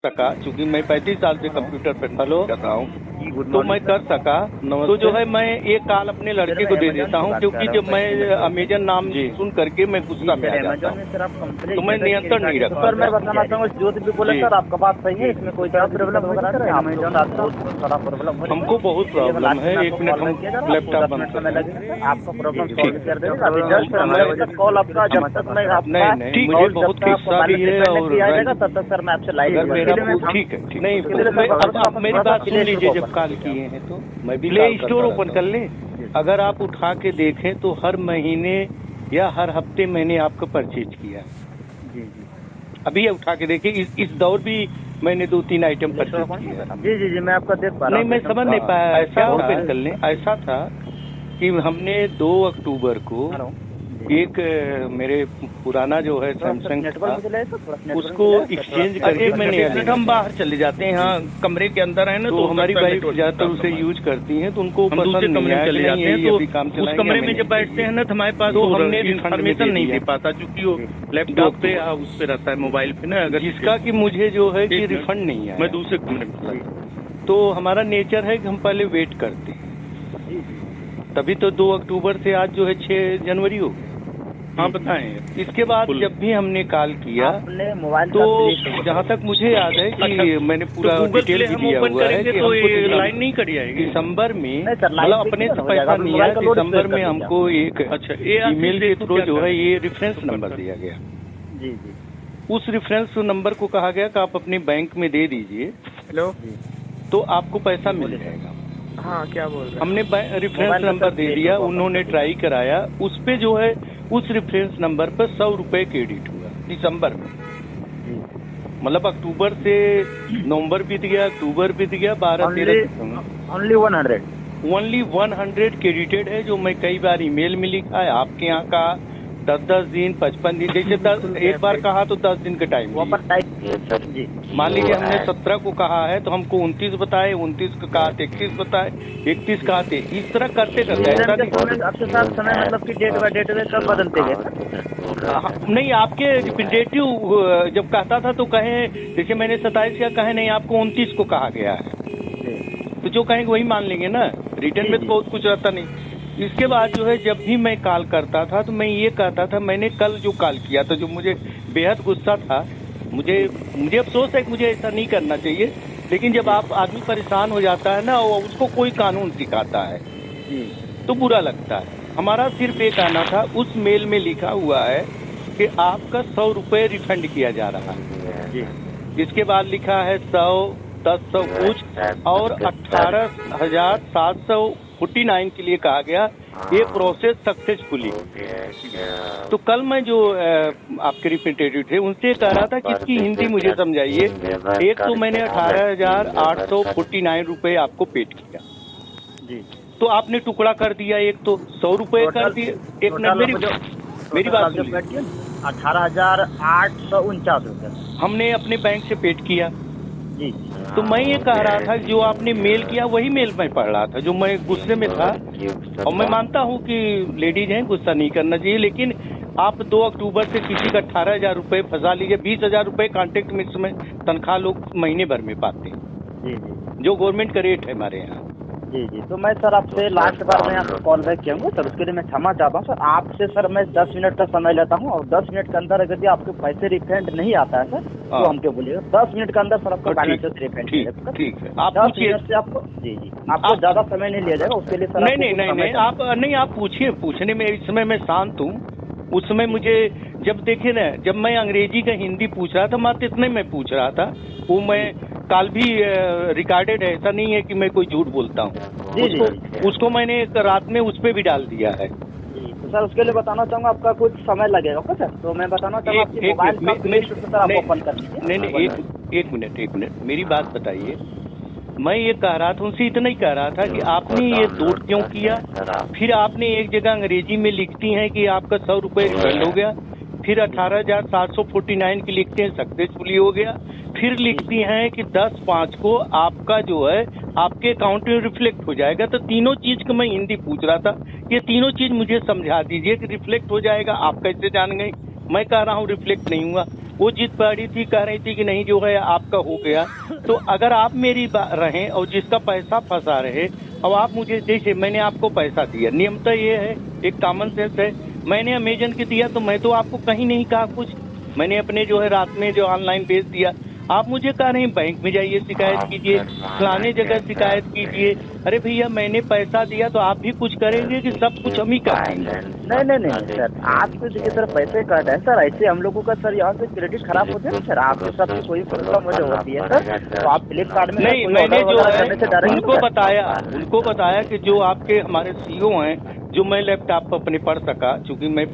सका, चूंकि मैं 35 साल से कंप्यूटर पर हेलो कर रहा हूँ जी, गुड तो मॉर्निंग। मैं कर सका। तो जो है मैं एक कॉल अपने लड़के को दे देता हूँ, क्योंकि जब मैं अमेजन नाम सुन करके मैं गुस्सा में आ जाता अमेजन में हूँ, सर आप कंप्लेन तो मैं नियंत्रण नहीं रख तो सर मैं बताना चाहूँगा ज्योत भी बोले जी। सर आपका बात सही है, इसमें कोई प्रॉब्लम वगैरह नहीं है। अमेजन बहुत सारा प्रॉब्लम हो रहा है, हमको बहुत प्रॉब्लम है। एक मिनट, हम लैपटॉप बंद कर समय रहे लगेगा हैं। सर, आपका प्रॉब्लम सॉल्व ठीक। कर देगा। अभी जस्ट हमारे तक कॉल आपका जब तक मैं आपका नहीं, मुझे बहुत गुस्सा भी है और आ जाएगा तब तक सर मैं आपसे लाइव अगर मेरा ठीक है, ठीक नहीं, अब मेरी बात सुन लीजिए। जब कॉल किए हैं तो मैं भी प्ले स्टोर ओपन कर ले। अगर आप उठा के देखें तो हर महीने या हर हफ्ते मैंने आपको परचेज किया। जी जी अभी उठा के देखिए, इस दौर भी मैंने 2-3 आइटम परचेज किए। जी जी जी मैं आपका देख पा रहा हूँ। नहीं, मैं समझ नहीं पाया। ऐसा ओपन कर लें। ऐसा था कि हमने 2 अक्टूबर को एक मेरे पुराना जो है सैमसंग था, उसको एक्सचेंज करके मैंने हम बाहर चले जाते हैं, यहाँ कमरे के अंदर है ना, तो हमारी वाइफ ज्यादातर उसे यूज करती हैं, तो उनको पसंद नहीं आया। चले जाते हैं तो उस कमरे में जब बैठते हैं ना, तो हमारे पास तो हमने इन्फॉर्मेशन नहीं दे पाता, क्योंकि वो लैपटॉप पे उस पे रहता है, मोबाइल पे ना। अगर जिसका कि मुझे जो है कि रिफंड नहीं आया, मैं दूसरे कमरे में, तो हमारा नेचर है कि हम पहले वेट करते हैं। तभी तो 2 अक्टूबर से आज जो है 6 जनवरी हो गई। हाँ बताएं। इसके बाद जब भी हमने कॉल किया तो जहाँ तक मुझे याद है कि मैंने पूरा डिटेल भी दिया हुआ है कि हमको लाइन नहीं कट जाएगी दिसंबर में, मतलब अपने से पैसा नहीं आया। दिसंबर में हमको एक ईमेल के थ्रू जो है ये रेफरेंस नंबर दिया गया। जी जी उस रेफरेंस नंबर को कहा गया कि आप अपने बैंक में दे दीजिए, हेलो, तो आपको पैसा मिल जाएगा। हाँ क्या बोल रहे हैं? हमने रेफरेंस नंबर दे दिया, उन्होंने ट्राई कराया, उस पे जो है उस रेफरेंस नंबर पर 100 रुपए क्रेडिट हुआ दिसंबर में। मतलब अक्टूबर से नवंबर बीत गया, अक्टूबर बीत गया, 12-13 ओनली 100 क्रेडिटेड है, जो मैं कई बार ईमेल में लिखा है। आपके यहाँ का 10-10 दिन, 55 दिन, जैसे एक बार कहा तो 10 दिन का टाइम। मान लीजिए हमने 17 को कहा है तो हमको 29 बताए, 29 को कहा 31 बताए, 31 कहा थे, इस तरह करते करते ऐसा समय मतलब कि डेट बाय डेट कब बदलते गए? नहीं, आपके रिप्रेजेंटेटिव जब कहता था तो कहे, जैसे मैंने 27 का कहे, नहीं आपको 29 को कहा गया है, तो जो कहेंगे वही मान लेंगे ना। रिटर्न में तो बहुत कुछ रहता नहीं। इसके बाद जो है जब भी मैं कॉल करता था तो मैं ये कहता था, मैंने कल जो कॉल किया था, जो मुझे बेहद गुस्सा था, मुझे अफसोस है कि मुझे ऐसा नहीं करना चाहिए, लेकिन जब आप आदमी परेशान हो जाता है ना और उसको कोई कानून सिखाता है तो बुरा लगता है। हमारा सिर्फ एक आना था, उस मेल में लिखा हुआ है कि आपका 100 रुपये रिफंड किया जा रहा है। इसके बाद लिखा है 100, 1000 कुछ और 18,749 के लिए कहा गया ये प्रोसेस सक्सेसफुली। तो कल मैं जो आपके रिप्रेजेंटेटिव थे उनसे कह रहा था कि इसकी हिंदी मुझे समझाइए। एक तो मैंने 18,849 रुपये आपको पेड किया जी, तो आपने टुकड़ा कर दिया, एक तो 100 रुपये कर दिए। एक मिनट, मेरी बात सुनिए। 18,849 रुपये हमने अपने बैंक से पेड किया जी। तो मैं ये कह रहा था जो आपने मेल किया वही मेल मैं पढ़ रहा था, जो मैं गुस्से में था। और मैं मानता हूँ कि लेडीज हैं, गुस्सा नहीं करना चाहिए, लेकिन आप 2 अक्टूबर से किसी का 18,000 रुपये फंसा लीजिए। 20,000 रुपये कॉन्ट्रैक्ट मिक्स में तनख्वाह लोग महीने भर में पाते हैं, जी जी जो गवर्नमेंट का रेट है हमारे यहाँ। जी जी तो मैं सर आपसे लास्ट बार मैं आपको कॉल बैक किया सर, उसके लिए मैं क्षमा चाहता हूँ सर। आपसे सर मैं 10 मिनट का समय लेता हूँ और 10 मिनट के अंदर अगर आपके पैसे रिफंड नहीं आता है सर तो हमको बोलिएगा। 10 मिनट के अंदर सर आपका बैलेंस रिफंड ठीक है। आप 10 मिनट से आपको जी जी आपको ज्यादा समय नहीं लिया जाएगा उसके लिए सर। नहीं, आप पूछिए। पूछने में इस समय मैं शांत हूँ। उस समय मुझे जब देखे ना, जब मैं अंग्रेजी का हिंदी पूछ रहा था, मात्र इतने मैं पूछ रहा था, वो मैं कल भी रिकॉर्डेड है, ऐसा नहीं है कि मैं कोई झूठ बोलता हूँ। उसको मैंने एक रात में उस पे भी डाल दिया है। तो सर उसके लिए बताना चाहूँगा आपका कुछ समय लगेगा ओके सर। तो मैं बताना चाहूँगा आपके मोबाइल का प्ले स्टोर से सर आप ओपन कर लीजिए। नहीं, एक मिनट मेरी बात बताइए। मैं ये कह रहा था, उनसे इतना ही कह रहा था कि आपने ये दौड़ क्यों किया। फिर आपने एक जगह अंग्रेजी में लिखती हैं कि आपका 100 रुपये रिफंड हो गया, फिर 18,749 की लिखते हैं सक्सेसफुली हो गया, फिर लिखती हैं कि 10/5 को आपका जो है आपके अकाउंट में रिफ्लेक्ट हो जाएगा। तो तीनों चीज को मैं हिंदी पूछ रहा था, ये तीनों चीज मुझे समझा दीजिए कि रिफ्लेक्ट हो जाएगा। आप कैसे जान गए? मैं कह रहा हूँ रिफ्लेक्ट नहीं हुआ। वो जिद पड़ी थी, कह रही थी कि नहीं जो है आपका हो गया। तो अगर आप मेरी रहें और जिसका पैसा फंसा रहे, अब आप मुझे, जैसे मैंने आपको पैसा दिया, नियमतः ये है, एक कॉमन सेंस है, मैंने अमेजन के दिया तो मैं तो आपको कहीं नहीं कहा कुछ, मैंने अपने जो है रात में जो ऑनलाइन भेज दिया। आप मुझे कह रहे हैं बैंक में जाइए शिकायत कीजिए, फलाने जगह शिकायत कीजिए। अरे भैया मैंने पैसा दिया तो आप भी कुछ करेंगे कि सब कुछ हम ही करेंगे? नहीं सर, आपको देखिए सर पैसे कट है सर, ऐसे हम लोगों का सर यहाँ से क्रेडिट खराब होते हैं सर, आपके साथ में कोई प्रॉब्लम वजह होती है सर, तो आप फ्लिपकार्ट में नहीं, मैंने जो है उनको बताया कि जो आपके हमारे सीईओ हैं, जो मैं लैपटॉप अपने पढ़ सका, चूंकि मैं